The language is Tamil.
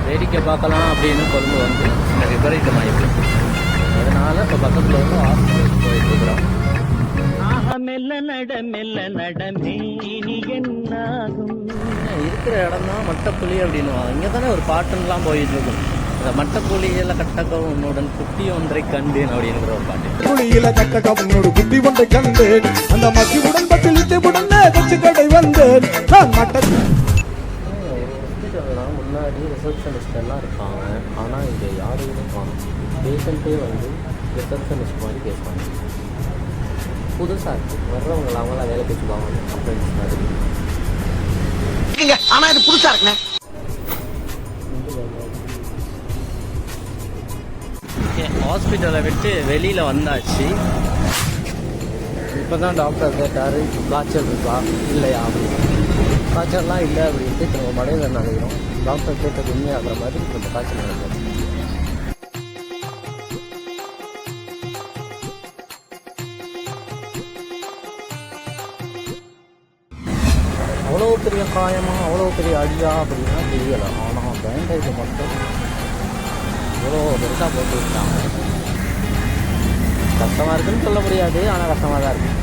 வேடிக்கை பார்க்கலாம் அப்படின்னு கொண்டு வந்து இந்த விபரீதமாயிருக்கு. அதனால் இப்போ பக்கத்தில் வந்து ஹாஸ்பிட்டலுக்கு போயிட்டு இருக்கிறோம். இருக்கிற இடம் தான் மட்டப்புலி அப்படின்னுவாங்க. இங்கே தானே ஒரு பாட்டுலாம் போயிட்டு இருக்கும். இந்த மட்டப்புலியில கட்டக்கம் உன்னுடன் குட்டி ஒன்றை கண்டேன் அப்படிங்கிற ஒரு பாட்டு. புலியில கட்டக்கம் உன்னோடு குட்டி ஒன்றை கண்டேன், அந்த மக்கியுடன் பட்டிலித்துடன் கட்சி கடை வந்தேன் நான் மட்டத்தில். ஹாஸ்பிட்டல்லாம் முன்னாடி ரிசப்ஷனிஸ்ட் எல்லாம் இருப்பாங்க. ஆனால் இங்கே யாரையுமே காணும். பேஷண்ட்டே வந்து ரிசப்ஷனிஸ்ட் மாதிரி பேசுவாங்க. புதுசாக இருக்குது. வர்றவங்க அவங்களாம் வேலை பேசுவாங்க. கம்ப்ளைண்ட்ஸ் மாதிரி. ஆனால் இது புதுசாக இருக்குண்ணே. ஹாஸ்பிட்டலை விட்டு வெளியில் வந்தாச்சு. இப்போ தான் டாக்டர் கேட்டார், காய்ச்சல் இருக்கா இல்லையா அப்படின்னு. காய்ச்சல்லாம் இல்லை அப்படின்ட்டு நம்ம மடையில் நினைக்கிறோம். டாக்டர் கேட்டது உண்மையாகிற மாதிரி நம்ம காய்ச்சல் நினைக்கிறோம். அவ்வளோ பெரிய காயமாக அவ்வளோ பெரிய அடியா அப்படின்னா தெரியலை. ஆனால் பேண்டேஜ் மட்டும் இவ்வளோ பெருசாக போட்டு விட்டாங்க. கஷ்டமாக இருக்குன்னு சொல்ல முடியாது, ஆனால் கஷ்டமாக தான் இருக்குது.